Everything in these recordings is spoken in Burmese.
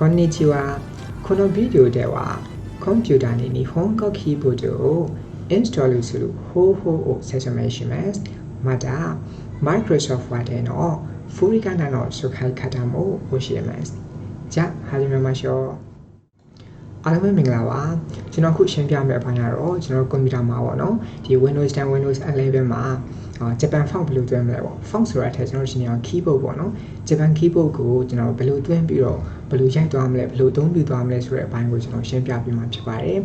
こんにちは。このビデオではコンピューターに日本語キーボードをインストールする方法を説明します。また、Microsoft Word でのふりがなの使い方も教えます。じゃあ始めましょう。အားလုံးပဲမင်္ဂလာပါကျွန်တော်ခုရှင်းပြမယ့်အပိုင်းကတော့ကျွန်တော်ကွန်ပျူတာမှာပေါ့နော်ဒီ Windows 10 Windows 11မှာဂျပန် font ဘယ်လိုသွင်းမလဲပေါ့ font ဆိုတာအထက်ကျွန်တော်ရှင်းရအောင် keyboard ပေါ့နော်ဂျပန် keyboard ကိုကျွန်တော်ဘယ်လိုသွင်းပြီးတော့ဘယ်လိုရိုက်သွားမလဲဘယ်လိုအသုံးပြုသွားမလဲဆိုတဲ့အပိုင်းကိုကျွန်တော်ရှင်းပြပေးမှာဖြစ်ပါတယ်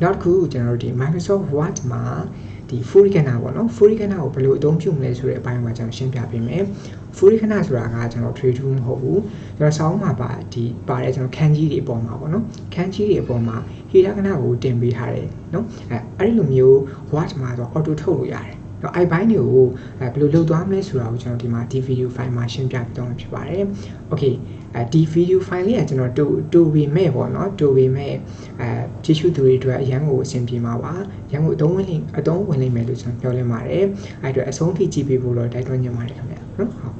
နောက်တစ်ခုကျွန်တော်တို့ဒီ Microsoft Word မှာဒီ ふりがなပေါ့နော်ふりがなကိုဘယ်လိုအသုံးပြုမလဲဆိုတဲ့အပိုင်းမှာကျွန်တော်ရှင်းပြပေးမယ်ふりがなဆိုတာကကျွန်တော် trade tool မဟုတ်ဘူးကျွန်တော်စာအုပ်မှာပါတယ်ကျွန်တော်ခန်းကြီးတွေအပေါ်မှာပေါ့နော်ခန်းကြီးတွေအပေါ်မှာဟီရာကနာကိုတင်ပေးထားတယ်နော်အဲ့ဒီလိုမျိုး Word မှာတော့ auto ထုတ်လို့ရတယ်တော့အဲ့ဘိုင်းတွေကိုဘယ်လိုလုပ်သွားမလဲဆိုတာကိုကျွန်တော်ဒီမှာဒီ video file မှာရှင်းပြပေးတော့ဖြစ်ပါတယ် okay ဒီ video file လေးကကျွန်တော်တူပေမဲ့ပေါ့နော်တူပေမဲ့ကြည့်ရှုသူတွေအတွက်အရန်ကိုအဆင်ပြေမှာပါရန်ကိုအသုံးဝင်လိမ့်မယ်လို့ကျွန်တော်ပြောလင်းပါတယ်အဲ့အတွက်အဆုံးထိကြည့်ပေးဖို့တော့တိုက်တွန်းချင်ပါတယ်ခင်ဗျာနော်ဟုတ်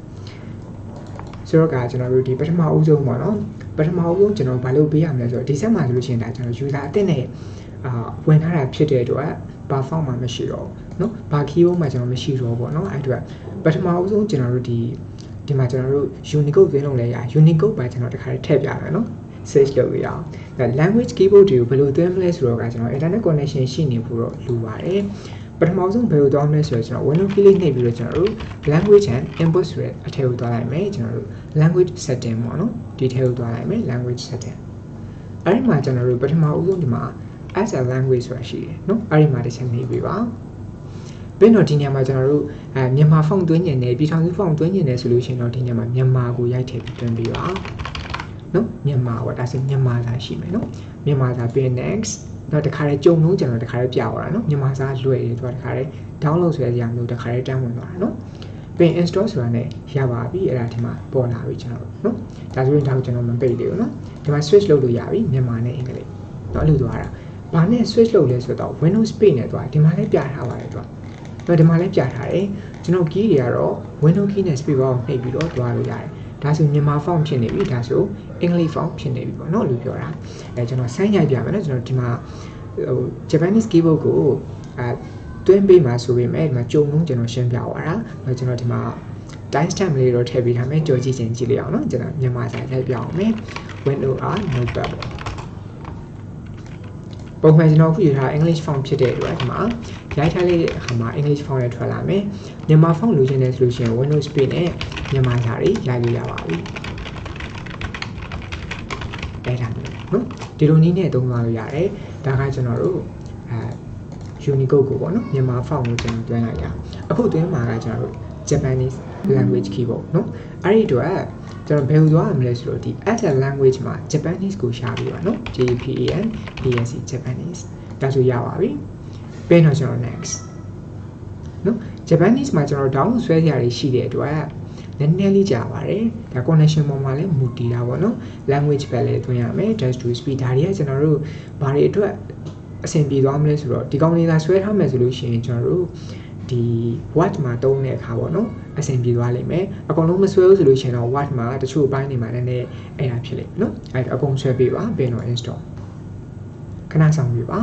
ဆိုတော့ကကျွန်တော်တို့ဒီပထမအဦးဆုံးပေါ့နော်ပထမအဦးဆုံးကျွန်တော်ဘာလုပ်ပေးရမလဲဆိုတော့ဒီဆက်မှာဆိုလို့ရှိရင်ဒါကျွန်တော် user အသစ်နဲ့ဝင်ထားတာဖြစ်တဲ့အတွက်ဘာ font မှမရှိတော့ဘူးเนาะဘာ keyboard မှကျွန်တော်မရှိတော့ပေါ့เนาะအဲ့အတွက်ပထမအဦးဆုံးကျွန်တော်တို့ဒီမှာကျွန်တော်တို့ Unicode သွင်းလုပ်လဲရ Unicode ပဲကျွန်တော်တခါထည့်ပြမယ်เนาะ search လုပ်ရအောင်ဒါ language keyboard တွေကိုဘယ်လိုသွင်းမလဲဆိုတော့ကကျွန်တော် internet connection ရှိနေဖို့တော့လိုပါတယ်ပထမဆုံးဘယ်လိုသွားမလဲဆိုတော့ကျွန်တော် Windows key လေးနှိပ်ပြီးတော့ကျွန်တော်တို့ language and input ဆိုတဲ့အထက်ကိုသွားလိုက်မယ်ကျွန်တော်တို့ language setting ပေါ့เนาะဒီထက်ကိုသွားလိုက်မယ် language setting အဲ့ဒီမှာကျွန်တော်တို့ပထမဦးဆုံးဒီမှာ as a language ဆိုတာရှိတယ်เนาะအဲ့ဒီမှာတစ်ချက်နှိပ်ပေးပါဘယ်တော့ဒီနေရာမှာကျွန်တော်တို့မြန်မာ font သွင်းညင်တယ်ပြည်ထောင်စု font သွင်းညင်တယ်ဆိုလို့ရှိရင်တော့ဒီနေရာမှာမြန်မာကိုရိုက်ထည့်ပြီးသွင်းပေးပါเนาะမြန်မာပေါ့ဒါဆိုမြန်မာစာရှိမယ်เนาะမြန်မာစာပြီး next တော့တခါတည်းကြုံလုံးကျွန်တော်တခါတည်းပြသွားတာเนาะမြန်မာစာလွယ်တယ်သူကတခါတည်း download ဆိုတဲ့နေရာမျိုးတခါတည်းတန်းဝင်သွားတာเนาะပြီး install ဆိုတာနဲ့ရပါပြီအဲ့ဒါဒီမှာပေါ်လာပြီကျွန်တော်တို့เนาะဒါဆိုရင်ဒါကိုကျွန်တော်မပိတ်သေးဘူးเนาะဒီမှာ switch လုပ်လို့ရပြီမြန်မာနဲ့အင်္ဂလိပ်เนาะအဲ့လိုသွားတာဘာနဲ့ switch လုပ်လဲဆိုတော့ Windows Page နဲ့သွားဒီမှာလည်းပြထားပါတယ်သူကဒီမှာလည်းပြထားတယ်ကျွန်တော် key တွေကတော့ Windows key နဲ့ space bar ကိုနှိပ်ပြီးတော့သွားလို့ရတယ်ဒါဆိုမြန်မာ font ဖြစ်နေပြီဒါဆိုအင်္ဂလိပ် font ဖြစ်နေပြီပေါ့နော်လို့ပြောတာကျွန်တော်ဆိုင်းရိုက်ပြမယ်နော်ကျွန်တော်ဒီမှာJapanese keyboard ကိုတွင်းပေးမှာဆိုပေမဲ့ဒီမှာကြုံလုံးကျွန်တော်ရှင်းပြသွားတာကျွန်တော်ဒီမှာ time stamp လေးတော့ထည့်ပေးထားမယ်ကြော်ကြည့်ချင်းကြည့်လိုက်အောင်နော်ကျွန်တော်မြန်မာစာထည့်ပြအောင်မယ် Windows R notepad ပုံမှန်ကျွန်တော်ခုယူထား English font ဖြစ်တဲ့အတွက်ဒီမှာရိုက်ထားလိုက်တဲ့အခါမှာ English font နဲ့ထွက်လာမယ်မြန်မာ font လိုချင်တယ်ဆိုလို့ရှိရင် Windows Page နဲ့မြန်မာစာတွေရိုက်လို့ရပါပြီအဲ့ဒါမျိုးနော်ဒီလိုနည်းနဲ့သုံးသွားလို့ရတယ်ဒါကကျွန်တော်တို့Unicode ကိုပေါ့နော်မြန်မာ font ကိုကျွန်တော်တွင်းလိုက်ရအခုတွင်းမှာကကျွန်တော်တို့ Japanese language keyboard နော်အဲ့ဒီတော့ကျွန်တော်ဘယ်လိုသွားရမလဲဆိုတော့ဒီ add a language မှာ Japanese ကိုရှာပြီးပါနော် JAPANESE Japanese ဒါဆိုရပါပြီပြီးတော့ကျွန်တော် next နော် Japanese မှာကျွန်တော် download ဆွဲစရာတွေရှိတဲ့အတွက်နည်းနည်းလေးကြာပါတယ်ဒါ connection ပေါ်မှာလည်းမူတည်တာပေါ့နော် language ပဲလည်းသွင်းရမယ် dash to speed ဒါတွေကကျွန်တော်တို့ဘာတွေအတွက်အဆင်ပြေသွားမလဲဆိုတော့ဒီကောင်လေးသာဆွဲထားမယ်ဆိုလို့ရှိရင်ကျွန်တော်တို့ဒီ Word မှာတုံးတဲ့အခါပေါ့နော်အဆင်ပြေသွားလိမ့်မယ်အကုန်လုံးမဆွဲဘူးဆိုလို့ရှိရင်တော့ Word မှာတချို့အပိုင်းတွေမှာလည်းအဲ့ဒါဖြစ်လိမ့်မယ်နော်အဲ့ဒါအကုန်ဆွဲပေးပါပြီးတော့ install ခဏဆောင်ပြပါ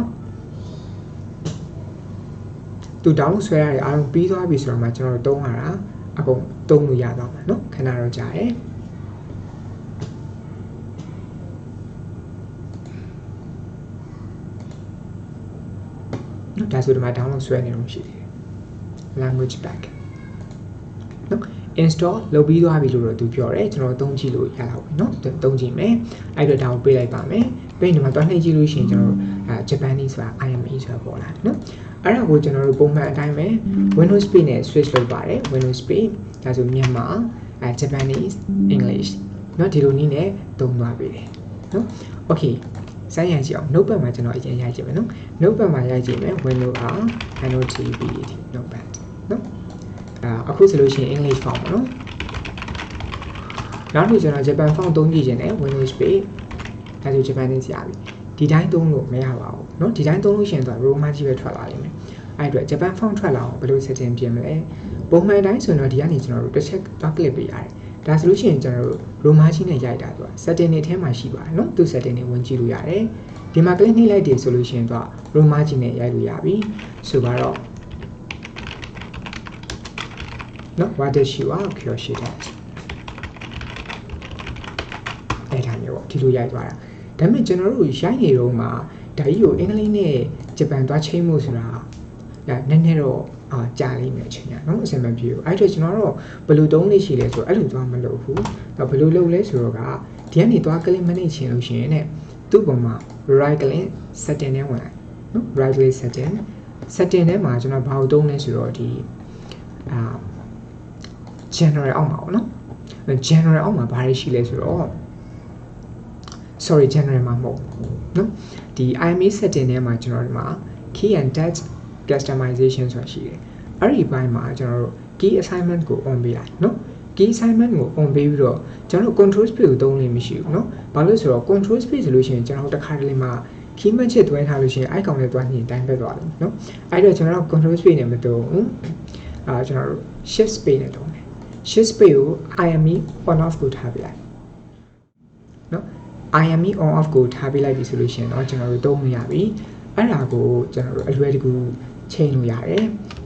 သူ download ဆွဲရတယ်အားလုံးပြီးသွားပြီဆိုတော့မှကျွန်တော်တို့တုံးရတာအကုန်တုံးလို့ရသွားမှာနော်ခဏတော့ကြာတယ်နော်ဒါဆိုဒီမှာ download ဆွဲနေလို့ရှိတယ်language pack နော် install လုပ်ပြီးသွားပြီလို့တော့သူပြောတယ်ကျွန်တော်သုံးကြည့်လို့ရတော့เนาะသုံးကြည့်မယ်အဲ့တော့ဒါကိုပေးလိုက်ပါမယ်ပြီးရင်ဒီမှာတွားနှိပ်ကြည့်လို့ရှိရင်ကျွန်တော်တို့Japanese ဆိုတာ IME ဆိုတာပေါ်လာတယ်เนาะအဲ့ဒါကိုကျွန်တော်တို့ပုံမှန်အတိုင်းပဲ Windows Page နဲ့ switch လုပ်ပါတယ် Windows Page ဒါဆိုမြန်မာ Japanese English เนาะဒီလိုနည်းနဲ့သုံးသွားပေးတယ်เนาะ okay ဆိုင်းရကြည့်အောင် notepad မှာကျွန်တော်အရင်ရိုက်ကြည့်မယ်เนาะ notepad မှာရိုက်ကြည့်မယ် Windows R NOTPAD notepad เนาะအခုဆိုလို့ရှိရင် English font ပေါ့နော်နောက်တစ်ခုကျွန်တော် Japan font သုံးကြည့်ခြင်းနဲ့ Windows Page ဒါဆို Japanese ရပြီဒီတိုင်းသုံးလို့မရပါဘူးเนาะဒီတိုင်းသုံးလို့ရှိရင်တော့ Roman ကြီးပဲထွက်လာလိမ့်မယ်အဲ့အတွက် Japan font ထွက်လာအောင်ဘယ်လို setting ပြင်မလဲပုံမှန်တိုင်းဆိုရင်တော့ဒီကနေကျွန်တော်တို့တစ်ချက်သွား click ပေးရတယ် ဒါဆိုလို့ရှိရင်ကျွန်တော်တို့ row margin နဲ့ရိုက်တာသူက setting တွေထဲမှာရှိပါတယ်နော်သူ setting တွေဝင်ကြည့်လို့ရတယ်ဒီမှာ click နှိပ်လိုက်တယ်ဆိုလို့ရှိရင်သူက row margin နဲ့ရိုက်လို့ရပြီဆိုတော့နော် what is your curiosity အဲ့ဒါမျိုးပေါ့ဒီလိုရိုက်သွားတာဒါပေမဲ့ကျွန်တော်တို့ရိုက်နေတော့မှဒါကြီးကိုအင်္ဂလိပ်နဲ့ဂျပန်သွားချိန်မှုဆိုတာနည်းနည်းတော့ကြာလိမ့်မယ်အချိန်ညာနော်အဆင်မပြေဘူးအဲ့တော့ကျွန်တော်တို့ဘယ်လိုသုံးလေးရှိလဲဆိုတော့အဲ့လိုသွားမလုပ်ဘူးဘယ်လိုလုပ်လဲဆိုတော့ကဒီကနေသွား click မနှိပ်ချင်လို့ရှိရင်သူ့ပုံမှာ right click setting နဲ့ဝင်လိုက်နော် right click setting ထဲမှာကျွန်တော်ဘာလို့သုံးလဲဆိုတော့ဒီ general အောက်မှာပေါ့နော် general အောက်မှာဘာတွေရှိလဲဆိုတော့ sorry general မှာမဟုတ်နော်ဒီ IME setting ထဲမှာကျွန်တော်ဒီမှာ key and text customization ဆိုတာရှိတယ်အဲ့ဒီဘိုင်းမှာကျွန်တော်တို့ key assignment ကို on ပေးလိုက်နော် key assignment ကို on ပေးပြီးတော့ကျွန်တော်တို့ control space ကိုသုံးလို့မရှိဘူးနော်ဘာလို့ဆိုတော့ control space ဆိုလို့ရှိရင်ကျွန်တော်တို့တစ်ခါတလေမှာ key match သွင်းထားလို့ရှိရင် icon နဲ့တွားညင်တိုင်းပဲသွားတယ်နော်အဲ့တော့ကျွန်တော်တို့ control space နဲ့မသုံးဘူးကျွန်တော်တို့ shift space နဲ့သုံးတယ် shift space ကို IME on off ကိုထားပေးလိုက်နော် IME on off ကိုထားပေးလိုက်ပြီဆိုလို့ရှိရင်တော့ကျွန်တော်တို့သုံးလို့ရပြီအဲ့ဒါကိုကျွန်တော်တို့အလွယ်တကူချိန်လို့ရတယ်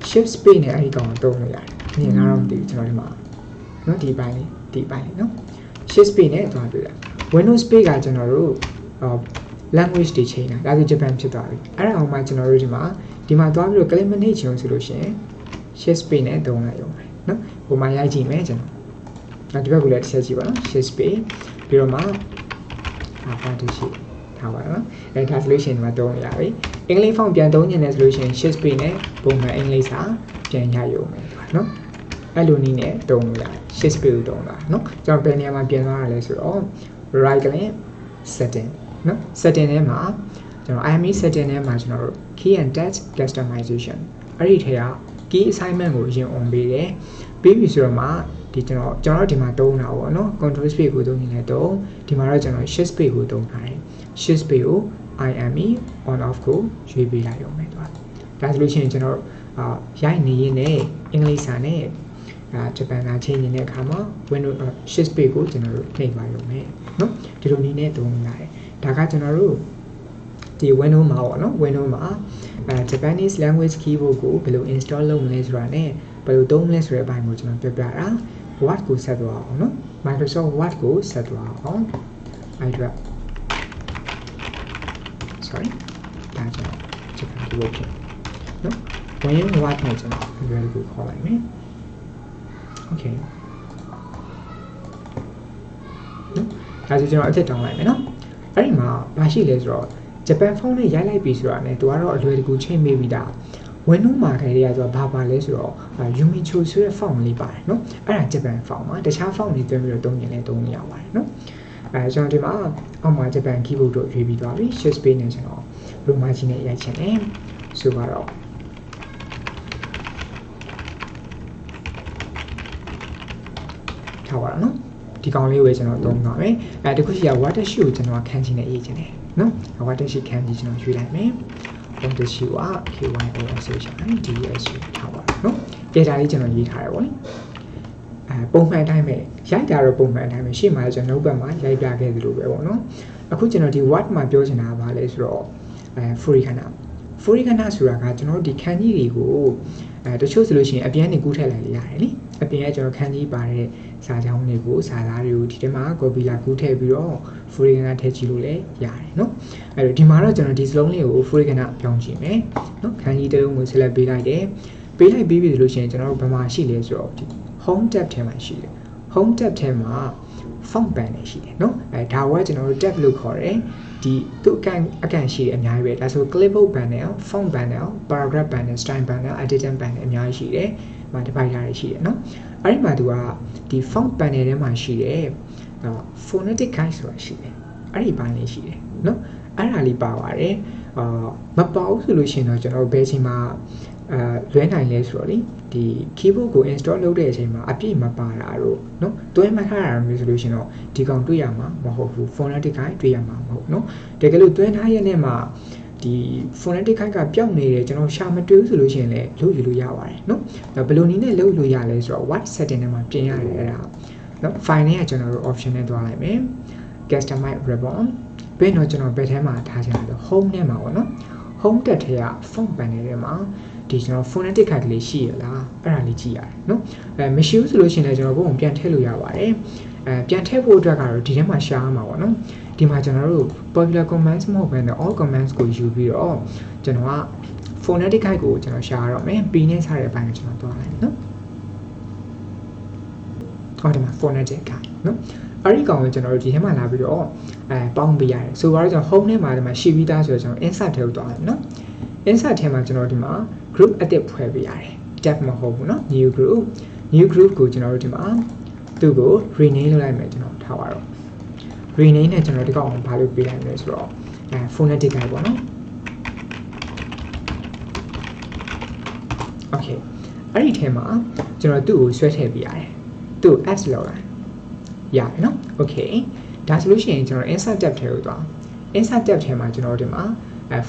shift space နဲ့အဲ့ဒီကောင်ကိုသုံးလို့ရတယ်မြင်တော့မသိဘူးကျွန်တော်ဒီမှာနော်ဒီပိုင်းလေးနော် shift space နဲ့တွားတွေ့တာ windows space ကကျွန်တော်တို့ language တွေချိန်တာဒါဆိုဂျပန်ဖြစ်သွားပြီအဲ့ဒါအောင်မှကျွန်တော်တို့ဒီမှာတွားပြီးတော့ click မနှိပ်ချင်ဆိုလို့ရှိရင် shift space နဲ့သုံးလိုက်ရုံပဲနော်ဟိုမှာရိုက်ကြည့်မယ်ကျွန်တော်ဒီဘက်ကလည်းတစ်ချက်ကြည့်ပါနော် shift space ပြီးတော့မှဘာတရှိထားပါတော့အဲ့ဒါဆိုလို့ရှိရင်ဒီမှာသုံးရပြီအင်္ဂလိပ် font ပြန်သုံးချင်တယ်ဆိုလို့ရှိရင် shift space နဲ့ပုံမှန်အင်္ဂလိပ်စာပြန်ရရုံပဲနော်အဲ့လိုနည်းနဲ့သုံးလို့ရတယ် shift space ကိုသုံးတာနော်ကျွန်တော်ဘယ်နေရာမှာပြန်သွားရလဲဆိုတော့ right click setting နော် setting ထဲမှာကျွန်တော် IME setting ထဲမှာကျွန်တော်တို့ key and text customization အဲ့ဒီထဲက key assignment ကိုအရင် on ပေးတယ်ပြီးပြီဆိုတော့မှဒီကျွန်တော်ဒီမှာသုံးတာပေါ့နော် control space ကိုသုံးနေတယ်တော့ဒီမှာတော့ကျွန်တော် shift space ကိုသုံးထားတယ် shift space ကို IME on off ကိုရွေးပေးလိုက်ရုံပဲသွားဒါဆိုလို့ရှိရင်ကျွန်တော်ရိုက်နေရင်းနဲ့အင်္ဂလိပ်စာနဲ့ဂျပန်စာချိန်နေတဲ့အခါမှာ window shift space ကိုကျွန်တော်တို့နှိပ်ပါရုံပဲနော်ဒီလိုနည်းနဲ့သုံးရတယ်ဒါကကျွန်တော်တို့ဒီ window မှာပေါ့နော် window မှာJapanese language keyboard ကိုဘယ်လို install လုပ်မလဲဆိုတာနဲ့ဘယ်လိုသုံးမလဲဆိုတဲ့အပိုင်းကိုကျွန်တော်ပြပြတာ Word ကိုဆက်သွားအောင်နော် Microsoft Word ကိုဆက်သွားအောင်အဲ့ဒါ sorry ဒါကျွန်တော် Japan keyboard ဖြစ်နော် ဝင် Word နဲ့ကျွန်တော်ဒီလိုကိုခေါ်လိုက်မယ် Okay နော်ဒါဆိုကျွန်တော်အဖြစ်တောင်းလိုက်မယ်နော်အဲ့ဒီမှာမရှိလဲဆိုတော့ဂျပန်ဖုန်းနဲ့ရိုက်လိုက်ပြီဆိုတာနဲ့သူကတော့အလွယ်တကူချိန်မိပြီးသား window မှာခိုင်တွေကဆိုတော့ဘာလဲဆိုတော့ Yumicho ဆိုတဲ့ font လေးပါတယ်နော်အဲ့ဒါဂျပန် font မှာတခြား font တွေတွဲပြီးတော့သုံးရင်လည်းသုံးရပါတယ်နော်ကျွန်တော်ဒီမှာအောက်မှာဂျပန် keyboard တို့ရွေးပြီးသွားပြီ shift space နဲ့ကျွန်တော် row margin နဲ့ရိုက်ချင်တယ်ဆိုတော့ထားပါတော့နော်ဒီကောင်လေးကိုကျွန်တော်သုံးပါမယ်တခုရှိရ watersheet ကိုကျွန်တော်ခန်းချင်နဲ့ရေးချင်တယ်နော် watersheet ခန်းကြီးကျွန်တော်ရွေးလိုက်မယ် watersheet က KYOSH DSU ထားပါနော် data လေးကျွန်တော်ရေးထားတယ်ပေါ့လေပုံမှန်အတိုင်းပဲရိုက်တာတော့ပုံမှန်အတိုင်းပဲရှေ့မှာကျွန်တော် notepad မှာရိုက်ပြခဲ့သလိုပဲပေါ့နော်အခုကျွန်တော်ဒီ word မှာပြောချင်တာကဘာလဲဆိုတော့ဖူရီခဏဆိုတာကကျွန်တော်ဒီခန်းကြီးတွေကိုတချို့ဆိုလို့ရှိရင်အပြန်နေကူးထည့်လိုက်ရတယ်လေအပြင်ကကျွန်တော်ခန်းကြီးပါတဲ့စာကြောင်းတွေကိုစာသားတွေကိုဒီထဲမှာ copy လာကူးထည့်ပြီးတော့ ဖူရီခဏထည့်ကြည့်လို့လည်းရတယ်နော်အဲ့တော့ဒီမှာတော့ကျွန်တော်ဒီစလုံးလေးကိုဖူရီခဏပြောင်းကြည့်မယ်နော်ခန်းကြီးတစ်လုံးကို select ပေးလိုက်တယ်ပေးလိုက်ပြီးပြီဆိုလို့ရှိရင်ကျွန်တော်တို့ဘယ်မှာရှိလဲဆိုတော့ဒီ home tab ထဲမှာရှိတယ် home tab ထဲမှာ font panel ရှိတယ်နော်ဒါကကျွန်တော်တို့ tab လို့ခေါ်တယ်ဒီသူ့အကန့်ရှိတယ်အများကြီးပဲဒါဆို clipboard panel font panel paragraph panel style panel editing panel အများကြီးရှိတယ်ဒီမှာ divider တွေရှိတယ်နော်အဲ့ဒီမှာသူကဒီ font panel ထဲမှာရှိတယ်phonetic guide ဆိုတာရှိတယ်အဲ့ဒီပိုင်းလေးရှိတယ်နော်အဲ့ဒါလေးပါပါတယ်မပါဘူးဆိုလို့ရှိရင်တော့ကျွန်တော်ဘယ်ချိန်မှာလွဲနိုင်လဲဆိုတော့လေဒီ keyboard ကို install လုပ်တဲ့အချိန်မှာအပြည့်မပါတာတော့เนาะတွဲမှတ်ထားတာမျိုးဆိုလို့ရှိရင်တော့ဒီကောင်တွေ့ရမှာမဟုတ်ဘူး phonetic guide တွေ့ရမှာမဟုတ်เนาะတကယ်လို့တွဲထားရတဲ့မှာဒီ phonetic guide ကပျောက်နေတယ်ကျွန်တော်ရှာမတွေ့ဘူးဆိုလို့ရှိရင်လည်းလုပ်ယူလို့ရပါတယ်เนาะဘယ်လိုနည်းနဲ့လုပ်လို့ရလဲဆိုတော့ word setting ထဲမှာပြင်ရတယ်အဲ့ဒါ နော် file နဲ့ကျွန်တော်တို့ option နဲ့တွားလိုက်မယ် customize ribbon ပြီးတော့ကျွန်တော်ဘယ်ထဲမှာထားချင်လဲဆို home ထဲမှာပေါ့နော် home တက်ထဲက font panel ထဲမှာဒီကျွန်တော် phonetic ခိုက်ကလေးရှိရလားအဲ့ဒါလေးကြည့်ရတယ်နော်မရှိဘူးဆိုလို့ရှိရင်လည်းကျွန်တော်ကိုယ်ပြန်ထည့်လို့ရပါတယ်ပြန်ထည့်ဖို့အတွက်ကတော့ဒီထဲမှာရှားမှာပေါ့နော်ဒီမှာကျွန်တော်တို့ popular commands မဟုတ်ဘဲနဲ့ all commands ကိုယူပြီးတော့ကျွန်တော်က phonetic ခိုက်ကိုကျွန်တော်ရှားရတော့မယ် P နဲ့စတဲ့အပိုင်းကိုကျွန်တော်သွားလိုက်နော်ဟောဒီမှာ phonetic ခိုက်နော်အဲ့ဒီကောင်ကိုကျွန်တော်တို့ဒီထဲမှာလာပြီးတော့ပေါင်းပေးရတယ်ဆိုတော့ကျွန်တော် home ထဲမှာဒီမှာရှိပြီးသားဆိုတော့ကျွန်တော် insert ထဲကိုသွားတယ်နော် insert ထဲမှာကျွန်တော်ဒီမှာ group အသစ်ဖွဲ့ပေးရတယ် tab မဟုတ်ဘူးနော် new group ကိုကျွန်တော်တို့ဒီမှာသူ့ကို rename လုပ်လိုက်မယ်ကျွန်တော်ထားပါတော့ rename နဲ့ကျွန်တော်ဒီကောင်ကိုဘာလို့ပေးလိုက်မလဲဆိုတော့phonetic ခိုက်ပေါ့နော် okay အဲ့ဒီထဲမှာကျွန်တော်သူ့ကိုဆွဲထည့်ပေးရတယ်သူ့ add လောက်လိုက်ရတယ်နော် okay ဒါဆိုလို့ရှိရင်ကျွန်တော် insert tab ထဲကိုသွား insert tab ထဲမှာကျွန်တော်ဒီမှာ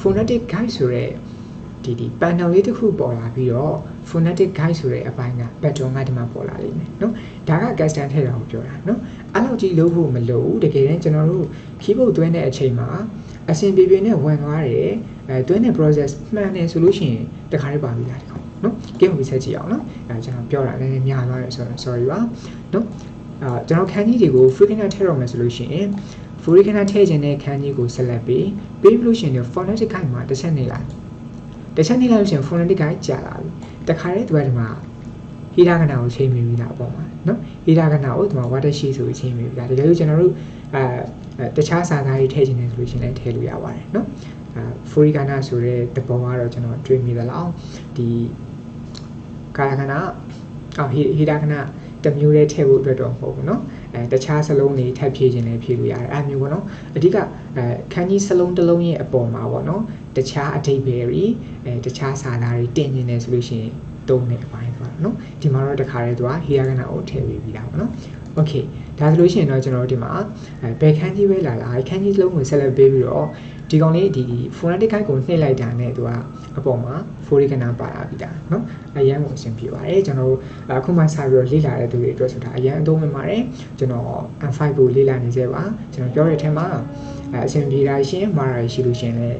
phonetic guide ဆိုတဲ့ဒီ panel လေးတစ်ခုပေါ်လာပြီးတော့ phonetic guide ဆိုတဲ့အပိုင်းက background ကဒီမှာပေါ်လာလိမ့်မယ်နော်ဒါက custom ထည့်တာကိုပြောတာနော်အဲ့လိုကြီးလုပ်ဖို့မလိုဘူးတကယ်တမ်းကျွန်တော်တို့ keyboard သွင်းတဲ့အချိန်မှာအဆင်ပြေပြေနဲ့ဝင်သွားတယ်သွင်းတဲ့ process မှန်တယ်ဆိုလို့ရှိရင်တခါလေးပါပြီးသားဒီကောင်နော် game ကိုဆက်ကြည့်အောင်နော်ကျွန်တော်ပြောတာလည်းများသွားတယ်ဆိုတော့ sorry ပါနော်ကျွန်တော်ခန်းကြီးတွေကို free canal ထည့်တော့မယ်ဆိုလို့ရှိရင် free canal ထည့်ခြင်းတဲ့ခန်းကြီးကို select ပေးလို့ရှိရင် phonetic guide မှာတစ်ချက်နေလိုက်လို့ရှိရင် phonetic guide ကြာလာပြီတခါလေးသူကဒီမှာ hiragana ကိုချိန်မိပြီးသားအပေါ်မှာနော် hiragana ကိုဒီမှာ watersheet ဆိုပြီးချိန်မိပြီးသားတကယ်လို့ကျွန်တော်တို့တခြားစာသားတွေထည့်ခြင်းနဲ့ဆိုလို့ရှိရင်လည်းထည့်လို့ရပါတယ်နော်free canal ဆိုတဲ့သဘောကတော့ကျွန်တော်တွေးမိသလားဒီကာယကနာhiragana တမျိုးလေးထည့်ဖို့အတွက်တော့မဟုတ်ဘူးเนาะတခြားစလုံးတွေထပ်ဖြည့်ခြင်းလည်းဖြည့်လို့ရတယ်အဲ့မျိုးပေါ့နော်အဓိကခန်းကြီးစလုံးတစ်လုံးရဲ့အပေါ်မှာပေါ့နော်တခြားအဓိပ္ပာယ်တွေတခြားစာသားတွေတင်နေတယ်ဆိုလို့ရှိရင်တုံးတဲ့အပိုင်းသွားเนาะဒီမှာတော့တခါတည်းသူက hiragana ကိုထည့်ပေးပြီးတာပေါ့နော် okay ဒါဆိုလို့ရှိရင်တော့ကျွန်တော်တို့ဒီမှာဘယ်ခန်းကြီးပဲလာခန်းကြီးစလုံးကို select ပေးပြီးတော့ဒီကောင်လေးဒီ phonetic guide ကိုနှိပ်လိုက်တာနဲ့သူကအပေါ်မှာ hiragana ပါလာပြီဒါเนาะအရင်ကိုအဆင်ပြေပါတယ်ကျွန်တော်တို့အခုမှစပြီးတော့လေ့လာတဲ့သူတွေအတွက်ဆိုတာအရင်အသုံးဝင်ပါတယ်ကျွန်တော် M5 ကိုလေ့လာနေသေးပါကျွန်တော်ပြောတဲ့အထက်မှာအဆင်ပြေတာရှင်မှားတာရှိလို့ရှင်လည်း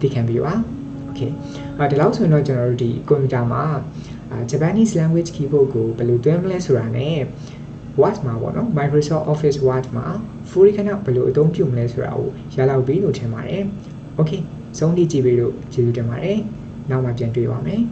သိခံပြီးပါโอเคဒီလောက်ဆိုရင်တော့ကျွန်တော်တို့ဒီကွန်ပျူတာမှာ Japanese language keyboard ကိုဘယ်လိုသွင်းမလဲဆိုတာနဲ့ Word မှာပေါ့နော် Microsoft Office Word မှာ hiragana ဘယ်လိုအသုံးပြုမလဲဆိုတာကိုရလောက်ပြီလို့ထင်ပါတယ်โอเคဆုံးဖြတ်ကြည့်ပြီးတော့ကျေးဇူးတင်ပါတယ်နောက်မှပြန်တွေ့ပါမယ်